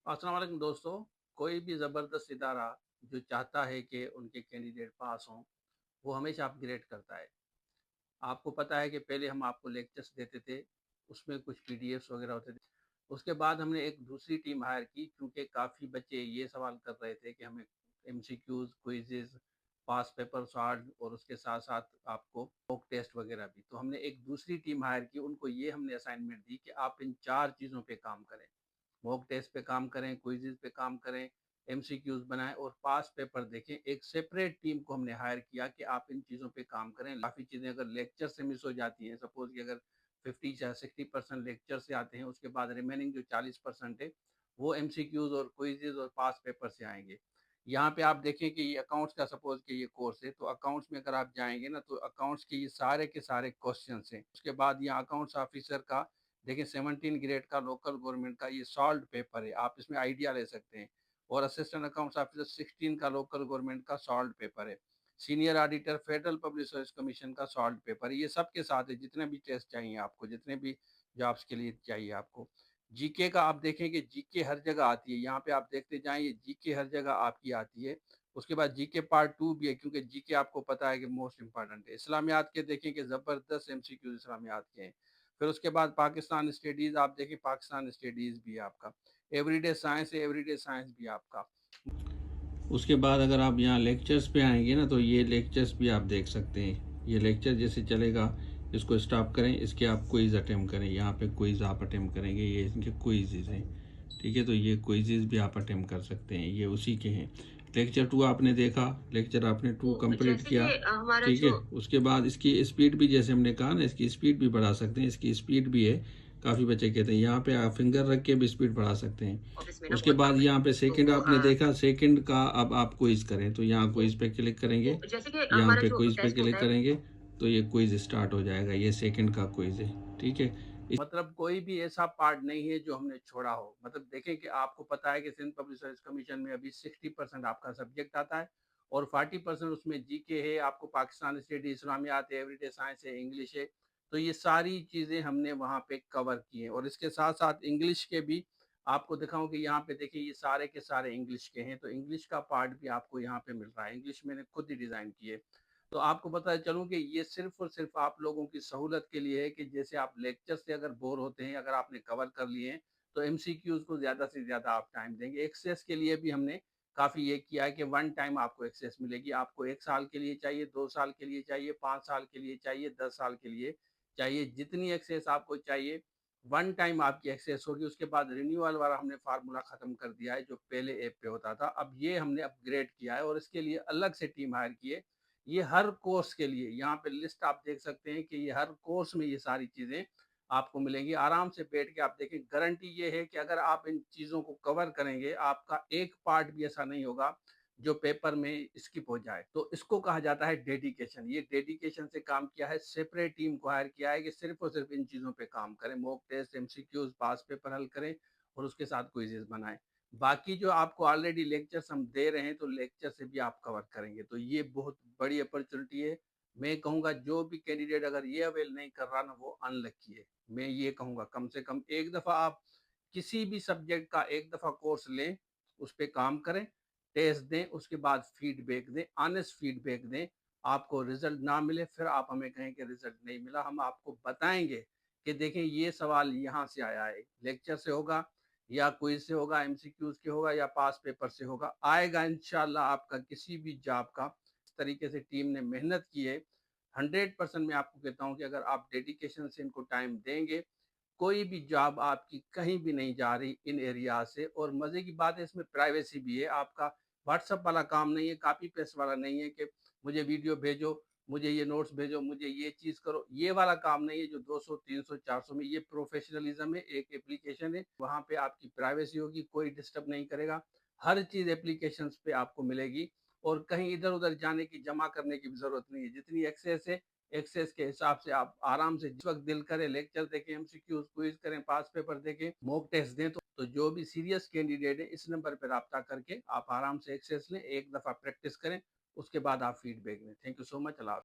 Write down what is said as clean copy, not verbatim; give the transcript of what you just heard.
अस्सलाम वालेकुम दोस्तों। कोई भी ज़बरदस्त इदारा जो चाहता है कि उनके कैंडिडेट पास हों, वो हमेशा अपग्रेड करता है। आपको पता है कि पहले हम आपको लेक्चर्स देते थे, उसमें कुछ पीडीएफ्स वगैरह होते थे। उसके बाद हमने एक दूसरी टीम हायर की क्योंकि काफ़ी बच्चे ये सवाल कर रहे थे कि हमें एमसीक्यूज़, क्विज़ेज़, पास पेपर सॉल्व और उसके साथ-साथ आपको मॉक टेस्ट वगैरह भी। तो हमने एक दूसरी टीम हायर की, उनको ये हमने असाइनमेंट दी कि आप इन 4 चीज़ों पे काम करें। मॉक टेस्ट पे काम करें, क्विज़ेज़ पे काम करें, एमसीक्यूज़ बनाएँ और पास पेपर देखें। एक सेपरेट टीम को हमने हायर किया कि आप इन चीज़ों पे काम करें। काफ़ी चीज़ें अगर लेक्चर से मिस हो जाती हैं, सपोज़ कि अगर 50 या 60% लेक्चर से आते हैं, उसके बाद रिमेनिंग जो 40% है, वो एमसीक्यूज़ और क्विज़ेज़ और पास पेपर से आएँगे। यहाँ पे आप देखें कि ये अकाउंट्स का सपोज़ कि ये कोर्स है, तो अकाउंट्स में अगर आप जाएँगे ना, तो अकाउंट्स के ये सारे के सारे क्वेश्चन्स हैं। उसके बाद यहाँ अकाउंट्स ऑफ़िसर का देखिए 17 ग्रेड का लोकल गवर्नमेंट का ये सॉल्व्ड पेपर है, आप इसमें आइडिया ले सकते हैं। और असिस्टेंट अकाउंट्स ऑफिसर 16 का लोकल गवर्नमेंट का सॉल्व्ड पेपर है। Senior auditor federal public service commission का सॉल्व्ड पेपर है। ये सबके साथ है, जितने भी टेस्ट चाहिए आपको, जितने भी जॉब्स के लिए चाहिए आपको। जीके का आप देखें कि जीके हर जगह आती है, यहाँ पे आप देखते जाएं, ये जीके हर जगह आपकी आती है। उसके बाद जीके पार्ट 2 भी है, क्योंकि जीके आपको पता है कि मोस्ट इंपॉर्टेंट है। इस्लामियात के देखें कि जबरदस्त एमसीक्यू इस्लामियात के हैं। फिर उसके बाद पाकिस्तान स्टडीज आप देखिए, पाकिस्तान स्टडीज भी है आपका। एवरीडे साइंस है, एवरीडे साइंस भी है आपका। उसके बाद अगर आप यहाँ लेक्चर्स पे आएंगे ना, तो ये लेक्चर्स भी आप देख सकते हैं। ये लेक्चर जैसे चलेगा, इसको स्टॉप करें, इसके आप क्विज़ अटेम्प्ट करें। यहाँ पे क्विज़ आप अटेम्प्ट करेंगे, ये इनके क्विज़ हैं। ठीक है, तो ये क्विज़ भी आप अटेम्प्ट कर सकते हैं, ये उसी के हैं। लेक्चर 2 आपने देखा, लेक्चर आपने 2 तो कंप्लीट जैसे किया। कि हमारा ठीक है, जो उसके बाद इसकी स्पीड भी, जैसे हमने कहा ना, इसकी स्पीड भी बढ़ा सकते हैं। इसकी स्पीड भी है, काफ़ी बच्चे कहते हैं यहाँ पे आप फिंगर रख के भी स्पीड बढ़ा सकते हैं। ऑफिस में ना उसके बहुत बाद काम है। यहाँ पे सेकंड तो आपने देखा, सेकंड का अब आप क्विज करें, तो यहाँ तो क्विज पे क्लिक करेंगे। तो जैसे कि यहाँ हमारा पे जो क्विज पे टेस्ट क्लिक होता है। करेंगे, तो ये क्विज स्टार्ट हो जाएगा। ये सेकंड का क्विज है। ठीक है, मतलब कोई भी ऐसा पार्ट नहीं है जो हमने छोड़ा हो। मतलब देखें कि आपको पता है कि सिंध पब्लिक सर्विस कमीशन में अभी 60% आपका सब्जेक्ट आता है और 40% उसमें जीके है, आपको पाकिस्तान स्टडी, इस्लामियात है, एवरीडे साइंस है, इंग्लिश है। तो ये सारी चीज़ें हमने वहाँ पे कवर की हैं। और इसके साथ साथ इंग्लिश के भी आपको दिखाऊं कि यहाँ पे देखिए, ये सारे के सारे इंग्लिश के हैं, तो इंग्लिश का पार्ट भी आपको यहाँ पे मिल रहा है। इंग्लिश मैंने खुद ही डिज़ाइन की है। तो आपको पता चलूं कि ये सिर्फ और सिर्फ आप लोगों की सहूलत के लिए है कि जैसे आप लेक्चर से अगर बोर होते हैं, अगर आपने कवर कर लिए हैं, तो एमसीक्यूज को ज़्यादा से ज़्यादा आप टाइम देंगे। एक्सेस के लिए भी हमने काफ़ी ये किया है कि वन टाइम आपको एक्सेस मिलेगी। आपको 1 साल के लिए चाहिए, 2 साल के लिए चाहिए, 5 साल के लिए चाहिए, 10 साल के लिए चाहिए, जितनी एक्सेस आपको चाहिए वन टाइम आपकी एक्सेस होगी। उसके बाद रिन्यूअल वाला हमने फार्मूला खत्म कर दिया है, जो पहले ऐप पे होता था। अब ये हमने अपग्रेड किया है और इसके लिए अलग से टीम हायर की है। ये हर कोर्स के लिए, यहाँ पे लिस्ट आप देख सकते हैं कि ये हर कोर्स में ये सारी चीज़ें आपको मिलेंगी। आराम से बैठ के आप देखें, गारंटी ये है कि अगर आप इन चीज़ों को कवर करेंगे, आपका एक पार्ट भी ऐसा नहीं होगा जो पेपर में स्किप हो जाए। तो इसको कहा जाता है डेडिकेशन। ये डेडिकेशन से काम किया है, सेपरेट टीम को हायर किया है कि सिर्फ और सिर्फ इन चीज़ों पे काम करें। मॉक टेस्ट, एमसीक्यूज, पास पेपर हल करें और उसके साथ क्विज़ेस बनाएं। बाकी जो आपको ऑलरेडी लेक्चर्स हम दे रहे हैं, तो लेक्चर से भी आप कवर करेंगे। तो ये बहुत बड़ी अपॉर्चुनिटी है। मैं कहूँगा जो भी कैंडिडेट अगर ये अवेल नहीं कर रहा ना, वो अनलकी है। मैं ये कहूँगा कम से कम एक दफ़ा आप किसी भी सब्जेक्ट का एक दफ़ा कोर्स लें, उस पे काम करें, टेस्ट दें, उसके बाद फीडबैक दें, ऑनेस्ट फीडबैक दें। आपको रिजल्ट ना मिले फिर आप हमें कहें कि रिजल्ट नहीं मिला, हम आपको बताएंगे कि देखें ये सवाल यहाँ से आया है, लेक्चर से होगा या क्विज से होगा, एमसीक्यूज के होगा या पास पेपर से होगा, आएगा इंशाल्लाह आपका किसी भी जॉब का। इस तरीके से टीम ने मेहनत की है। 100% मैं आपको कहता हूँ कि अगर आप डेडिकेशन से इनको टाइम देंगे, कोई भी जॉब आपकी कहीं भी नहीं जा रही इन एरिया से। और मजे की बात है, इसमें प्राइवेसी भी है। आपका व्हाट्सएप वाला काम नहीं है, कॉपी पेस्ट वाला नहीं है कि मुझे वीडियो भेजो, मुझे ये नोट्स भेजो, मुझे ये चीज करो, ये वाला काम नहीं है जो 200 300 400 में। ये प्रोफेशनलिज्म है, एक एप्लीकेशन है, वहां पे आपकी प्राइवेसी होगी, कोई डिस्टर्ब नहीं करेगा। हर चीज एप्लीकेशन पे आपको मिलेगी और कहीं इधर उधर जाने की, जमा करने की भी जरूरत नहीं है। जितनी एक्सेस है, एक्सेस के हिसाब से आप आराम से जिस वक्त दिल करे लेक्चर देखें, एमसीक्यूज क्विज करें, पास पेपर देखें, मॉक टेस्ट दें। तो जो भी सीरियस कैंडिडेट है, इस नंबर पर रब्ता करके आप आराम से एक्सेस लें, एक दफ़ा प्रैक्टिस करें, उसके बाद आप फीडबैक दें। Thank you so much. Allah.